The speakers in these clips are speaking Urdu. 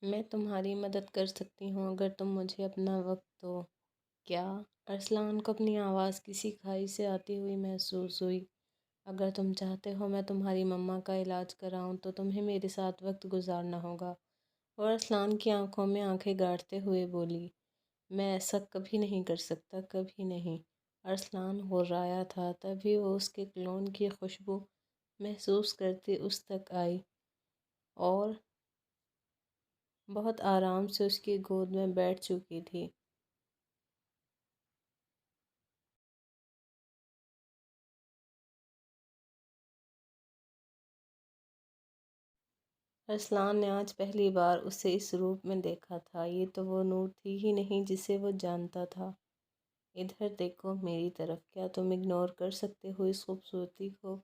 میں تمہاری مدد کر سکتی ہوں اگر تم مجھے اپنا وقت دو۔ کیا؟ ارسلان کو اپنی آواز کسی کھائی سے آتی ہوئی محسوس ہوئی۔ اگر تم چاہتے ہو میں تمہاری مما کا علاج کراؤں تو تمہیں میرے ساتھ وقت گزارنا ہوگا۔ اور ارسلان کی آنکھوں میں آنکھیں گاڑتے ہوئے بولی، میں ایسا کبھی نہیں کر سکتا، کبھی نہیں۔ ارسلان غرایا تھا، تبھی وہ اس کے کلون کی خوشبو محسوس کرتی اس تک آئی اور بہت آرام سے اس کی گود میں بیٹھ چکی تھی۔ ارسلان نے آج پہلی بار اسے اس روپ میں دیکھا تھا۔ یہ تو وہ نور تھی ہی نہیں جسے وہ جانتا تھا۔ ادھر دیکھو میری طرف، کیا تم اگنور کر سکتے ہو اس خوبصورتی کو؟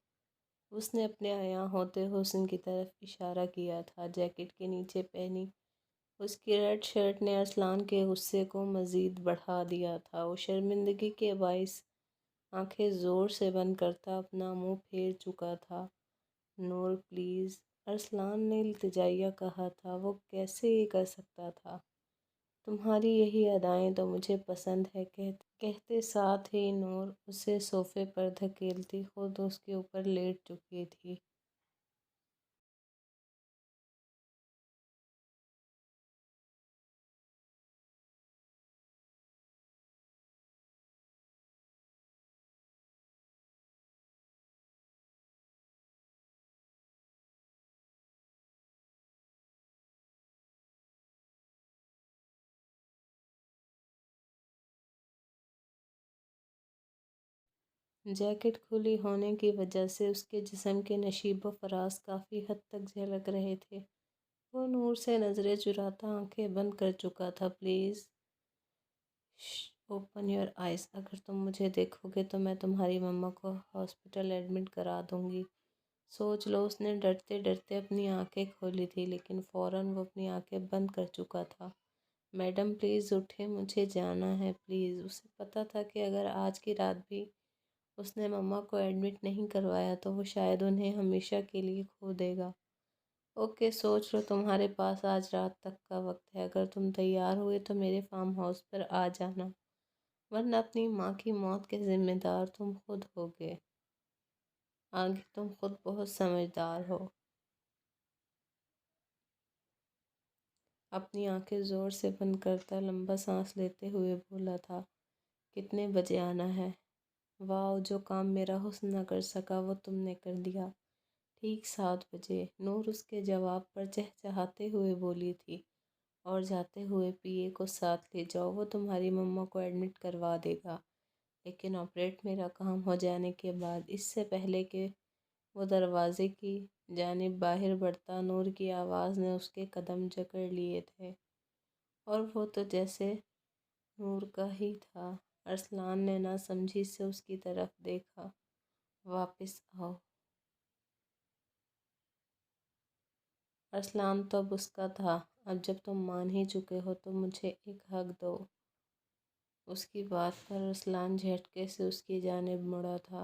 اس نے اپنے عیاں ہوتے حسن کی طرف اشارہ کیا تھا۔ جیکٹ کے نیچے پہنی اس کی ریڈ شرٹ نے ارسلان کے غصے کو مزید بڑھا دیا تھا۔ وہ شرمندگی کے باعث آنکھیں زور سے بند کرتا اپنا منہ پھیر چکا تھا۔ نور پلیز، ارسلان نے التجائیہ کہا تھا۔ وہ کیسے یہ کر سکتا تھا؟ تمہاری یہی ادائیں تو مجھے پسند ہے، کہتے ساتھ ہی نور اسے صوفے پر دھکیلتی خود اس کے اوپر لیٹ چکی تھی۔ جیکٹ کھلی ہونے کی وجہ سے اس کے جسم کے نشیب و فراز کافی حد تک جھلک رہے تھے۔ وہ نور سے نظریں چراتا آنکھیں بند کر چکا تھا۔ پلیز اوپن یور آئیز، اگر تم مجھے دیکھو گے تو میں تمہاری مما کو ہاسپٹل ایڈمٹ کرا دوں گی۔ سوچ لو، اس نے ڈرتے ڈرتے اپنی آنکھیں کھولی تھی لیکن فوراً وہ اپنی آنکھیں بند کر چکا تھا۔ میڈم پلیز اٹھیں، مجھے جانا ہے پلیز۔ اسے پتہ تھا کہ اگر آج کی رات بھی اس نے مما کو ایڈمٹ نہیں کروایا تو وہ شاید انہیں ہمیشہ کے لیے کھو دے گا۔ اوکے، سوچ لو، تمہارے پاس آج رات تک کا وقت ہے۔ اگر تم تیار ہوئے تو میرے فارم ہاؤس پر آ جانا، ورنہ اپنی ماں کی موت کے ذمہ دار تم خود ہوگے۔ آگے تم خود بہت سمجھدار ہو۔ اپنی آنکھیں زور سے بند کرتا لمبا سانس لیتے ہوئے بولا تھا، کتنے بجے آنا ہے؟ واؤ، جو کام میرا حسن نہ کر سکا وہ تم نے کر دیا۔ ٹھیک 7 بجے، نور اس کے جواب پر چہچہاتے ہوئے بولی تھی۔ اور جاتے ہوئے پی اے کو ساتھ لے جاؤ، وہ تمہاری مما کو ایڈمٹ کروا دے گا، لیکن آپریٹ میرا کام ہو جانے کے بعد۔ اس سے پہلے کہ وہ دروازے کی جانب باہر بڑھتا، نور کی آواز نے اس کے قدم جکڑ لیے تھے، اور وہ تو جیسے نور کا ہی تھا۔ ارسلان نے نہ سمجھی سے اس کی طرف دیکھا۔ واپس آؤ۔ ارسلان تو اب اس کا تھا۔ اب جب تم مان ہی چکے ہو تو مجھے ایک حق دو۔ اس کی بات پر ارسلان جھٹکے سے اس کی جانب مڑا تھا۔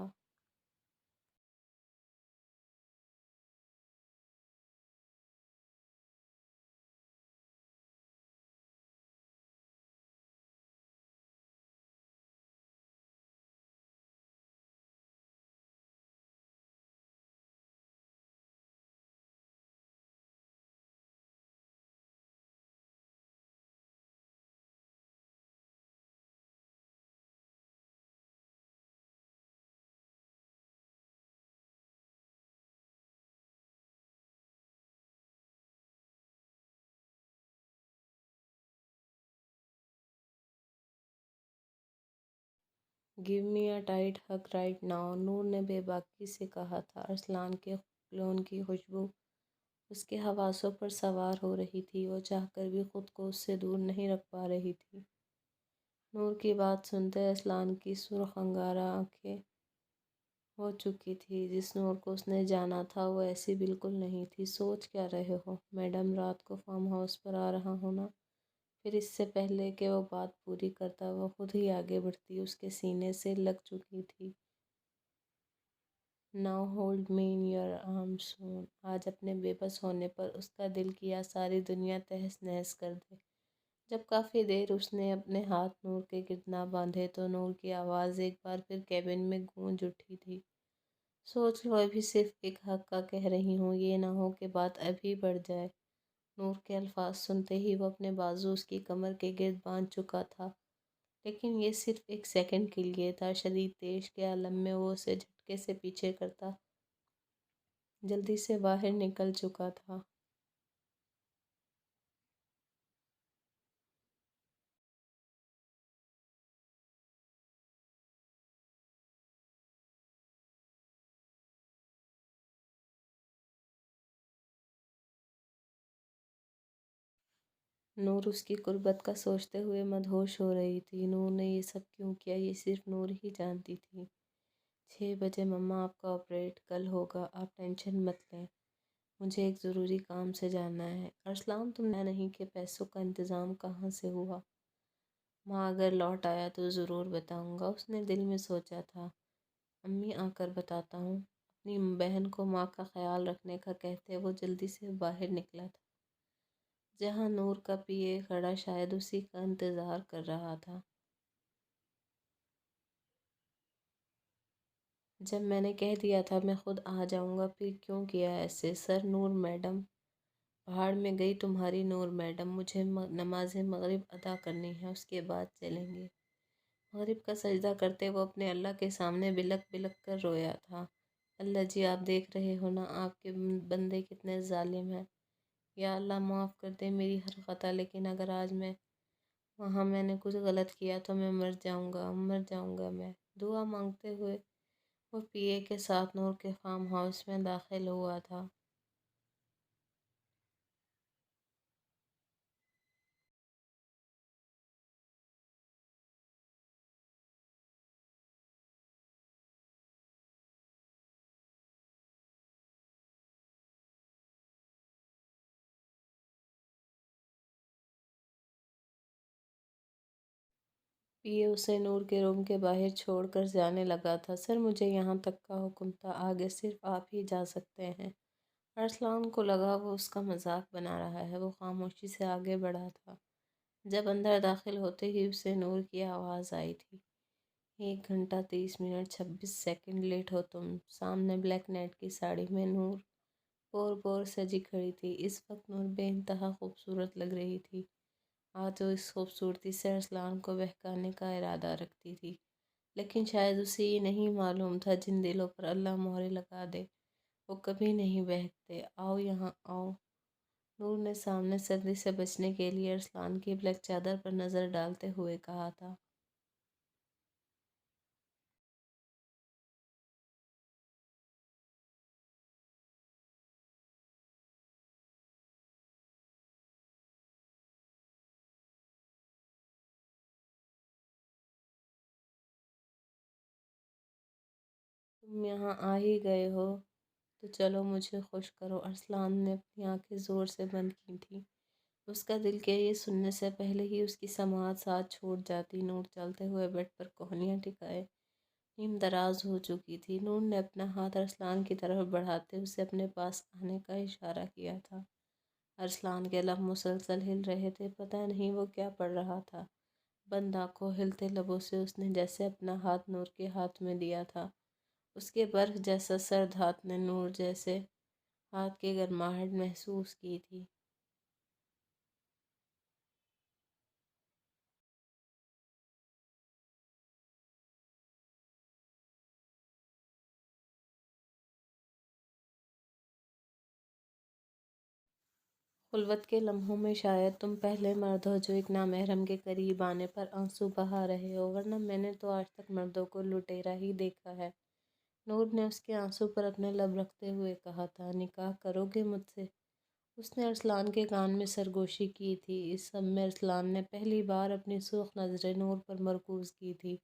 Give me a tight hug right now, نور نے بے باکی سے کہا تھا۔ ارسلان کے کلون کی خوشبو اس کے حواسوں پر سوار ہو رہی تھی۔ وہ چاہ کر بھی خود کو اس سے دور نہیں رکھ پا رہی تھی۔ نور کی بات سنتے ارسلان کی سرخ انگارہ آنکھیں ہو چکی تھی۔ جس نور کو اس نے جانا تھا وہ ایسی بالکل نہیں تھی۔ سوچ کیا رہے ہو میڈم؟ رات کو فارم ہاؤس پر آ رہا ہوں نا۔ پھر اس سے پہلے کہ وہ بات پوری کرتا وہ خود ہی آگے بڑھتی اس کے سینے سے لگ چکی تھی۔ Now hold me in your arm soon. آج اپنے بے بس ہونے پر اس کا دل کیا ساری دنیا تہس نہس کر دے۔ جب کافی دیر اس نے اپنے ہاتھ نور کے گرد نہ باندھے تو نور کی آواز ایک بار پھر کیبن میں گونج اٹھی تھی۔ سوچ لو، ابھی صرف ایک حق کا کہہ رہی ہوں، یہ نہ ہو کہ بات ابھی بڑھ جائے۔ نور کے الفاظ سنتے ہی وہ اپنے بازو اس کی کمر کے گرد باندھ چکا تھا، لیکن یہ صرف ایک سیکنڈ کے لیے تھا۔ شدید تیش کے عالم میں وہ اسے جھٹکے سے پیچھے کرتا جلدی سے باہر نکل چکا تھا۔ نور اس کی قربت کا سوچتے ہوئے مدہوش ہو رہی تھی۔ نور نے یہ سب کیوں کیا، یہ صرف نور ہی جانتی تھی۔ 6 بجے مما آپ کا آپریٹ کل ہوگا، آپ ٹینشن مت لیں، مجھے ایک ضروری کام سے جانا ہے۔ ارسلان، تم نے نہیں کہ پیسوں کا انتظام کہاں سے ہوا؟ ماں، اگر لوٹ آیا تو ضرور بتاؤں گا، اس نے دل میں سوچا تھا۔ امی آ کر بتاتا ہوں، اپنی بہن کو ماں کا خیال رکھنے کا کہتے وہ جلدی سے باہر نکلا تھا، جہاں نور کا پی اے کھڑا شاید اسی کا انتظار کر رہا تھا۔ جب میں نے کہہ دیا تھا میں خود آ جاؤں گا، پھر کیوں کیا ایسے؟ سر نور میڈم، پہاڑ میں گئی تمہاری نور میڈم، مجھے نماز مغرب ادا کرنی ہے، اس کے بعد چلیں گے۔ مغرب کا سجدہ کرتے وہ اپنے اللہ کے سامنے بلک بلک کر رویا تھا۔ اللہ جی، آپ دیکھ رہے ہو نا، آپ کے بندے کتنے ظالم ہیں۔ یا اللہ، معاف کر دے میری ہر خطا، لیکن اگر آج وہاں میں نے کچھ غلط کیا تو میں مر جاؤں گا، مر جاؤں گا میں۔ دعا مانگتے ہوئے وہ پی اے کے ساتھ نور کے فارم ہاؤس میں داخل ہوا تھا۔ پی اے اسے نور کے روم کے باہر چھوڑ کر جانے لگا تھا۔ سر، مجھے یہاں تک کا حکم تھا، آگے صرف آپ ہی جا سکتے ہیں۔ ارسلان کو لگا وہ اس کا مذاق بنا رہا ہے، وہ خاموشی سے آگے بڑھا تھا۔ جب اندر داخل ہوتے ہی اسے نور کی آواز آئی تھی، 1 گھنٹہ 30 منٹ 26 سیکنڈ لیٹ ہو تم۔ سامنے بلیک نیٹ کی ساڑی میں نور پور پور سجی کھڑی تھی۔ اس وقت نور بے انتہا خوبصورت لگ رہی تھی۔ آج وہ اس خوبصورتی سے ارسلان کو بہکانے کا ارادہ رکھتی تھی، لیکن شاید اسے یہ نہیں معلوم تھا جن دلوں پر اللہ مہریں لگا دے وہ کبھی نہیں بہکتے۔ آؤ یہاں آؤ، نور نے سامنے سردی سے بچنے کے لیے ارسلان کی بلیک چادر پر نظر ڈالتے ہوئے کہا تھا۔ تم یہاں آ ہی گئے ہو تو چلو مجھے خوش کرو۔ ارسلان نے اپنی آنکھیں زور سے بند کی تھیں۔ اس کا دل کہ یہ سننے سے پہلے ہی اس کی سماعت ساتھ چھوٹ جاتی۔ نور چلتے ہوئے بیڈ پر کوہنیاں ٹکائے نیم دراز ہو چکی تھی۔ نور نے اپنا ہاتھ ارسلان کی طرف بڑھاتے اسے اپنے پاس آنے کا اشارہ کیا تھا۔ ارسلان کے لب مسلسل ہل رہے تھے، پتہ نہیں وہ کیا پڑھ رہا تھا۔ بند آنکھوں، ہلتے لبوں سے اس نے جیسے اپنا ہاتھ نور کے ہاتھ میں دیا تھا۔ اس کے برف جیسا سرد ہاتھ نے نور جیسے ہاتھ کی گرماہٹ محسوس کی تھی۔ خلوت کے لمحوں میں شاید تم پہلے مرد ہو جو ایک نامحرم کے قریب آنے پر آنسو بہا رہے ہو، ورنہ میں نے تو آج تک مردوں کو لٹیرا ہی دیکھا ہے۔ نور نے اس کے آنسو پر اپنے لب رکھتے ہوئے کہا تھا۔ نکاح کرو گے مجھ سے؟ اس نے ارسلان کے کان میں سرگوشی کی تھی۔ اس سب میں ارسلان نے پہلی بار اپنی سرخ نظریں نور پر مرکوز کی تھی۔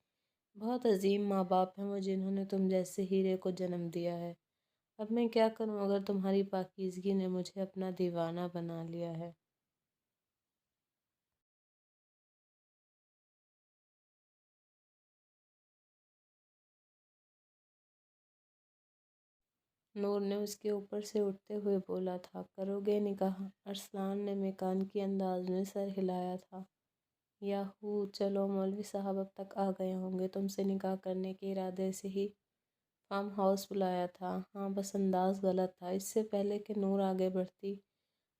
بہت عظیم ماں باپ ہیں وہ جنہوں نے تم جیسے ہیرے کو جنم دیا ہے۔ اب میں کیا کروں اگر تمہاری پاکیزگی نے مجھے اپنا دیوانہ بنا لیا ہے؟ نور نے اس کے اوپر سے اٹھتے ہوئے بولا تھا، کرو گے نکاح؟ ارسلان نے میکانیکی انداز میں سر ہلایا تھا۔ یاہو، چلو مولوی صاحب اب تک آ گئے ہوں گے، تم سے نکاح کرنے کے ارادے سے ہی فارم ہاؤس بلایا تھا۔ ہاں، بس انداز غلط تھا۔ اس سے پہلے کہ نور آگے بڑھتی،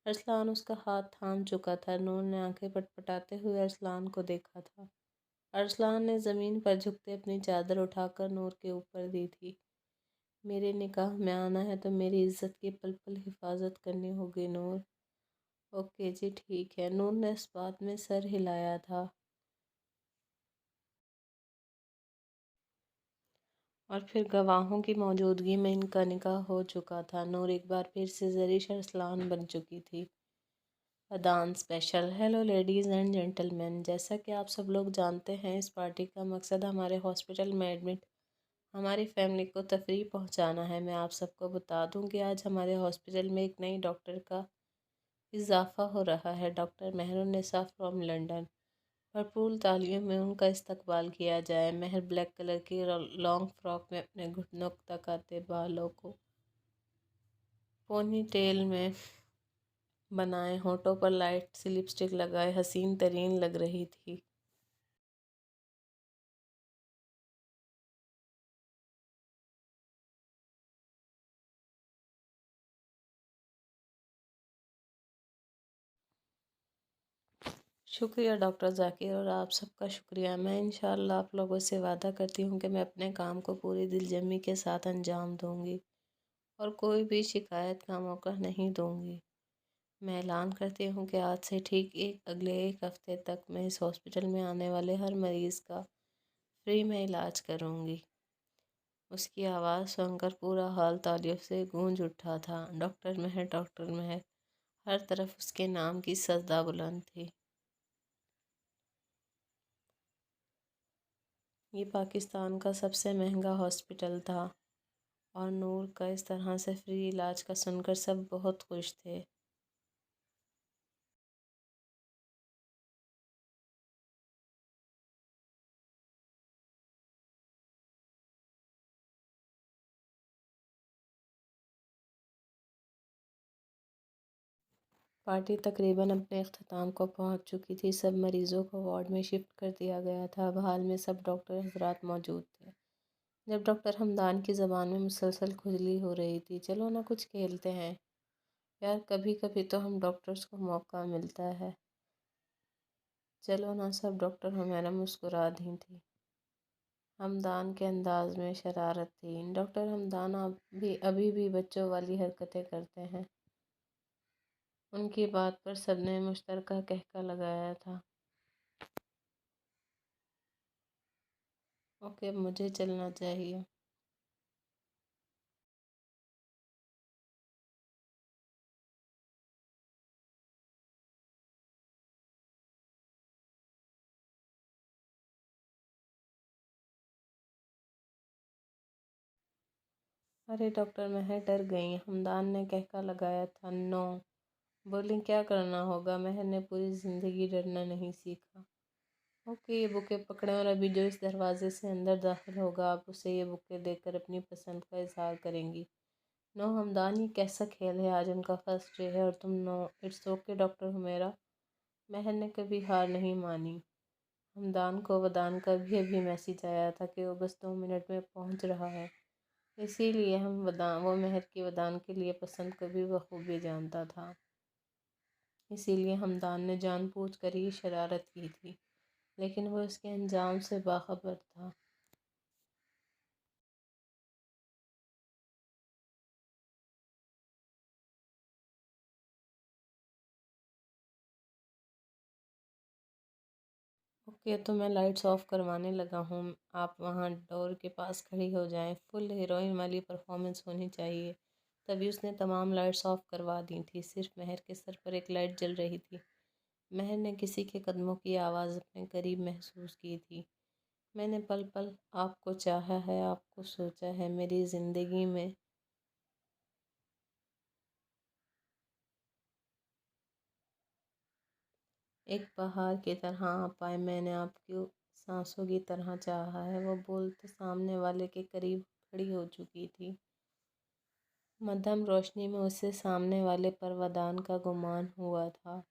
ارسلان اس کا ہاتھ تھام چکا تھا۔ نور نے آنکھیں پٹپٹاتے ہوئے ارسلان کو دیکھا تھا۔ ارسلان نے زمین پر جھکتے اپنی چادر اٹھا کر نور کے اوپر دی تھی۔ میرے نکاح میں آنا ہے تو میری عزت کی پل پل حفاظت کرنی ہوگی نور۔ اوکے جی، ٹھیک ہے۔ نور نے اس بات میں سر ہلایا تھا۔ اور پھر گواہوں کی موجودگی میں ان کا نکاح ہو چکا تھا۔ نور ایک بار پھر سے زرش ارسلان بن چکی تھی۔ ادان special. Hello ladies and gentleman, جیسا کہ آپ سب لوگ جانتے ہیں، اس پارٹی کا مقصد ہمارے ہاسپٹل میں ایڈمٹ ہماری فیملی کو تفریح پہنچانا ہے۔ میں آپ سب کو بتا دوں کہ آج ہمارے ہاسپٹل میں ایک نئی ڈاکٹر کا اضافہ ہو رہا ہے، ڈاکٹر مہر النساء فرام لنڈن۔ بھرپور تالیوں میں ان کا استقبال کیا جائے۔ مہر بلیک کلر کی لانگ فراک میں اپنے گھٹنوں تک آتے بالوں کو پونی ٹیل میں بنائے، ہونٹوں پر لائٹ سی لپسٹک لگائے حسین ترین لگ رہی تھی۔ شکریہ ڈاکٹر ذاکر، اور آپ سب کا شکریہ۔ میں انشاءاللہ آپ لوگوں سے وعدہ کرتی ہوں کہ میں اپنے کام کو پوری دل جمی کے ساتھ انجام دوں گی اور کوئی بھی شکایت کا موقع نہیں دوں گی۔ میں اعلان کرتی ہوں کہ آج سے ٹھیک اگلے ایک ہفتے تک میں اس ہاسپٹل میں آنے والے ہر مریض کا فری میں علاج کروں گی۔ اس کی آواز سن کر پورا ہال تالیوں سے گونج اٹھا تھا۔ ڈاکٹر مہر، ڈاکٹر مہر، ہر طرف اس کے نام کی صدا بلند تھی۔ یہ پاکستان کا سب سے مہنگا ہاسپٹل تھا اور نور کا اس طرح سے فری علاج کا سن کر سب بہت خوش تھے۔ پارٹی تقریباً اپنے اختتام کو پہنچ چکی تھی۔ سب مریضوں کو وارڈ میں شفٹ کر دیا گیا تھا۔ اب حال میں سب ڈاکٹر حضرات موجود تھے۔ جب ڈاکٹر حمدان کی زبان میں مسلسل کھجلی ہو رہی تھی، چلو نہ کچھ کھیلتے ہیں یار، کبھی کبھی تو ہم ڈاکٹرز کو موقع ملتا ہے۔ چلو نہ، سب ڈاکٹر حمیرہ مسکرا دی تھی۔ حمدان کے انداز میں شرارت تھی۔ ڈاکٹر حمدان ابھی بھی بچوں والی حرکتیں کرتے ہیں۔ ان کی بات پر سب نے مشترکہ قہقہ لگایا تھا۔ اوکے، اب مجھے چلنا چاہیے۔ ارے ڈاکٹر مہر ڈر گئیں۔ حمدان نے قہقہ لگایا تھا۔ نو، بولیں کیا کرنا ہوگا؟ مہر نے پوری زندگی ڈرنا نہیں سیکھا۔ اوکے، یہ بکے پکڑیں اور ابھی جو اس دروازے سے اندر داخل ہوگا آپ اسے یہ بکے دے کر اپنی پسند کا اظہار کریں گی۔ نو حمدان، یہ کیسا کھیل ہے؟ آج ان کا فرسٹ ڈے ہے اور تم نو۔ It's okay doctor Humaira. Mehr نے کبھی ہار نہیں مانی۔ حمدان کو ودان کا ابھی میسج آیا تھا کہ وہ بس 2 منٹ میں پہنچ رہا ہے، اسی لیے وہ مہر کی ودان کے لیے پسند کو بھی بخوبی جانتا تھا۔ اسی لیے حمدان نے جان بوجھ کر یہ شرارت کی تھی، لیکن وہ اس کے انجام سے باخبر تھا۔ اوکے، تو میں لائٹس آف کروانے لگا ہوں، آپ وہاں ڈور کے پاس کھڑی ہو جائیں۔ فل ہیروئن والی پرفارمنس ہونی چاہیے۔ تبھی اس نے تمام لائٹس آف کروا دی تھی، صرف مہر کے سر پر ایک لائٹ جل رہی تھی۔ مہر نے کسی کے قدموں کی آواز اپنے قریب محسوس کی تھی۔ میں نے پل پل آپ کو چاہا ہے، آپ کو سوچا ہے، میری زندگی میں ایک بہار کی طرح آپ آئے، میں نے آپ کو سانسوں کی طرح چاہا ہے۔ وہ بولتے سامنے والے کے قریب کھڑی ہو چکی تھی۔ مدھم روشنی میں اسے سامنے والے پر ودان کا گمان ہوا تھا۔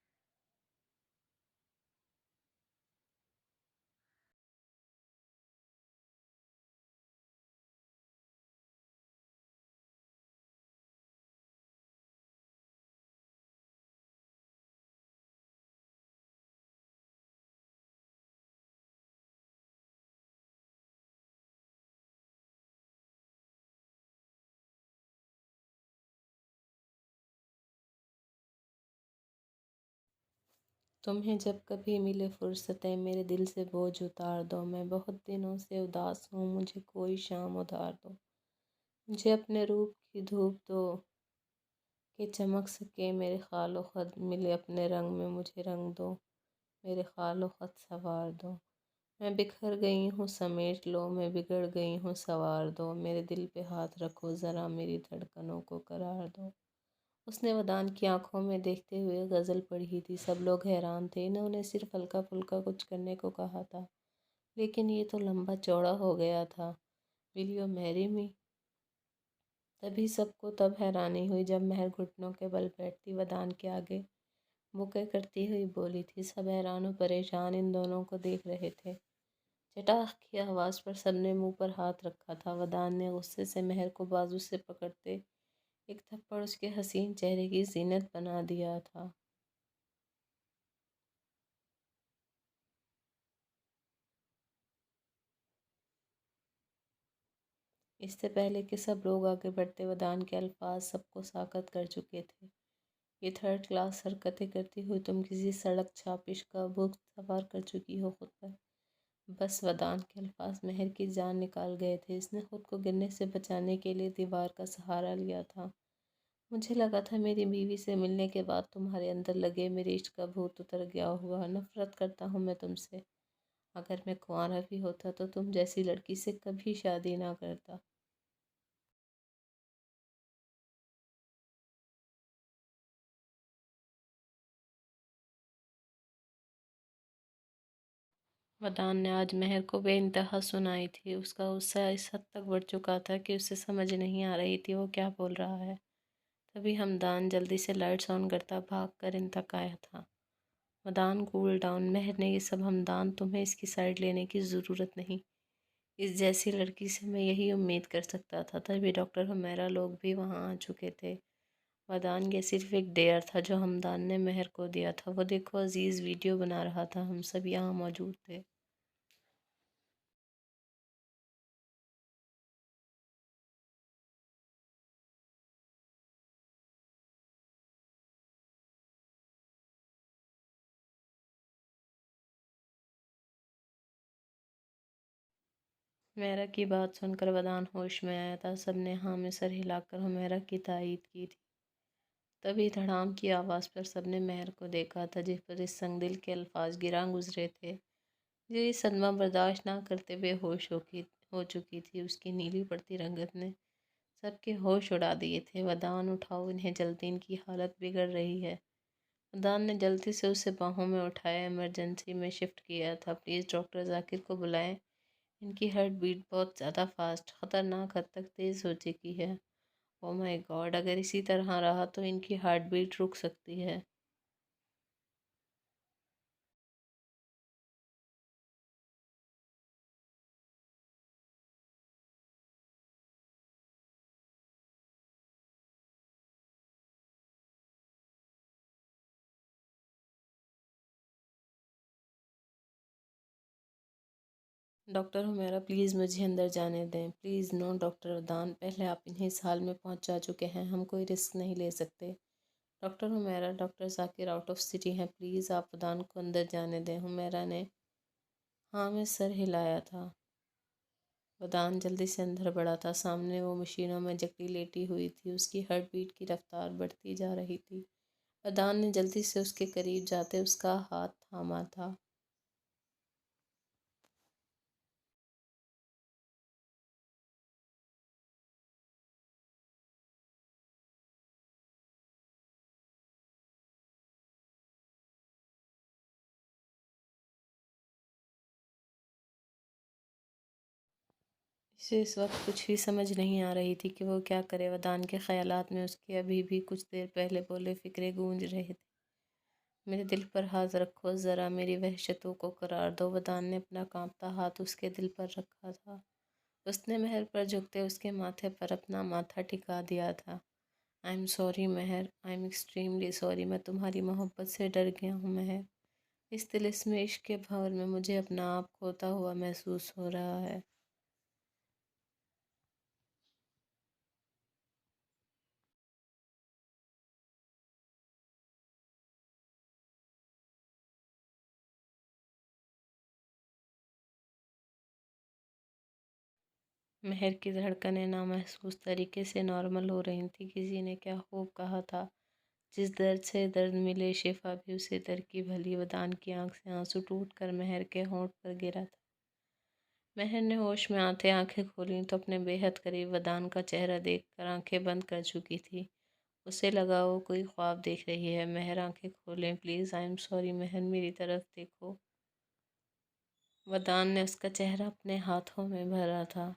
تمہیں جب کبھی ملے فرصتیں میرے دل سے بوجھ اتار دو، میں بہت دنوں سے اداس ہوں، مجھے کوئی شام ادھار دو، مجھے اپنے روپ کی دھوپ دو کہ چمک سکے میرے خال و خط، ملے اپنے رنگ میں مجھے رنگ دو، میرے خال و خط سنوار دو، میں بکھر گئی ہوں سمیٹ لو، میں بگڑ گئی ہوں سنوار دو، میرے دل پہ ہاتھ رکھو ذرا میری دھڑکنوں کو قرار دو۔ اس نے ودان کی آنکھوں میں دیکھتے ہوئے غزل پڑھی تھی۔ سب لوگ حیران تھے، انہوں نے صرف ہلکا پھلکا کچھ کرنے کو کہا تھا، لیکن یہ تو لمبا چوڑا ہو گیا تھا۔ ول یو میری می؟ تبھی سب کو تب حیرانی ہوئی جب مہر گھٹنوں کے بل بیٹھتی ودان کے آگے بکے کرتی ہوئی بولی تھی۔ سب حیران و پریشان ان دونوں کو دیکھ رہے تھے۔ چٹاخ کی آواز پر سب نے منہ پر ہاتھ رکھا تھا۔ ودان نے غصے سے مہر کو بازو سے پکڑتے ایک تھپڑ اس کے حسین چہرے کی زینت بنا دیا تھا۔ اس سے پہلے کہ سب لوگ آگے بڑھتے، ودان کے الفاظ سب کو ساکت کر چکے تھے۔ یہ تھرڈ کلاس حرکتیں کرتی ہوئی تم کسی سڑک چھاپش کا بھوت سوار کر چکی ہو خود پر۔ بس ودان کے الفاظ مہر کی جان نکال گئے تھے۔ اس نے خود کو گرنے سے بچانے کے لیے دیوار کا سہارا لیا تھا۔ مجھے لگا تھا میری بیوی سے ملنے کے بعد تمہارے اندر لگے میرے عشق کا بھوت اتر گیا ہوگا۔ نفرت کرتا ہوں میں تم سے۔ اگر میں کنوارا بھی ہوتا تو تم جیسی لڑکی سے کبھی شادی نہ کرتا۔ ودان نے آج مہر کو بے انتہا سنائی تھی۔ اس کا غصہ اس حد تک بڑھ چکا تھا کہ اسے سمجھ نہیں آ رہی تھی وہ کیا بول رہا ہے۔ تبھی ہمدان جلدی سے لائٹس آن کرتا بھاگ کر ان تک آیا تھا۔ ودان کول ڈاؤن، مہر نے یہ سب ہمدان تمہیں اس کی سائیڈ لینے کی ضرورت نہیں۔ اس جیسی لڑکی سے میں یہی امید کر سکتا تھا۔ تبھی ڈاکٹر حمیرہ لوگ بھی وہاں آ چکے تھے۔ ودان یہ صرف ایک ڈیئر تھا جو ہمدان نے مہر کو دیا تھا۔ وہ دیکھو عزیز ویڈیو بنا رہا تھا، ہم سب یہاں موجود تھے۔ حمیرہ کی بات سن کر ودان ہوش میں آیا تھا۔ سب نے ہاں میں سر ہلا کر حمیرہ کی تائید کی تھی۔ تبھی دھڑام کی آواز پر سب نے مہر کو دیکھا تھا جس پر اس سنگ دل کے الفاظ گراں گزرے تھے، جو یہ صدمہ برداشت نہ کرتے بے ہوش ہو چکی تھی۔ اس کی نیلی پڑتی رنگت نے سب کے ہوش اڑا دیے تھے۔ ودان اٹھاؤ انہیں جلدی، ان کی حالت بگڑ رہی ہے۔ ودان نے جلدی سے اسے باہوں میں اٹھایا، ایمرجنسی میں شفٹ کیا تھا۔ پلیز ڈاکٹر ذاکر کو بلائیں، ان کی ہارٹ بیٹ بہت زیادہ فاسٹ، خطرناک حد تک تیز ہو چکی ہے۔ او مائی گاڈ، اگر اسی طرح رہا تو ان کی ہارٹ بیٹ رک سکتی ہے۔ ڈاکٹر حمیرہ پلیز مجھے اندر جانے دیں، پلیز۔ نو ڈاکٹر ودان، پہلے آپ انہیں اس حال میں پہنچا چکے ہیں، ہم کوئی رسک نہیں لے سکتے۔ Doctor Humaira, doctor Zakir out of city ہیں، پلیز آپ ودان کو اندر جانے دیں۔ حمیرہ نے ہاں میں سر ہلایا تھا۔ ودان جلدی سے اندر بڑھا تھا۔ سامنے وہ مشینوں میں جکڑی لیٹی ہوئی تھی، اس کی ہارٹ بیٹ کی رفتار بڑھتی جا رہی تھی۔ ودان نے جلدی سے اس کے قریب جاتے اس کا ہاتھ تھاما تھا۔ اسے اس وقت کچھ بھی سمجھ نہیں آ رہی تھی کہ وہ کیا کرے۔ ودان کے خیالات میں اس کے ابھی بھی کچھ دیر پہلے بولے فکرے گونج رہے تھے۔ میرے دل پر ہاتھ رکھو ذرا، میری وحشتوں کو قرار دو۔ ودان نے اپنا کانپتا ہاتھ اس کے دل پر رکھا تھا۔ اس نے مہر پر جھکتے اس کے ماتھے پر اپنا ماتھا ٹکا دیا تھا۔ آئی ایم سوری مہر، آئی ایم ایکسٹریملی سوری، میں تمہاری محبت سے ڈر گیا ہوں مہر۔ اس طلسم عشق کے بھنور میں مجھے اپنا آپ کھوتا ہوا محسوس ہو رہا ہے۔ مہر کی دھڑکنیں نامحسوس طریقے سے نارمل ہو رہی تھیں۔ کسی نے کیا خوب کہا تھا، جس درد سے درد ملے شفا بھی اسے در کی بھلی۔ ودان کی آنکھ سے آنسو ٹوٹ کر مہر کے ہونٹ پر گرا تھا۔ مہر نے ہوش میں آتے آنکھیں کھولیں تو اپنے بے حد قریب ودان کا چہرہ دیکھ کر آنکھیں بند کر چکی تھی۔ اسے لگا وہ کوئی خواب دیکھ رہی ہے۔ مہر آنکھیں کھولیں پلیز، آئی ایم سوری مہر، میری طرف دیکھو۔ ودان نے اس کا چہرہ اپنے ہاتھوں میں بھرا تھا۔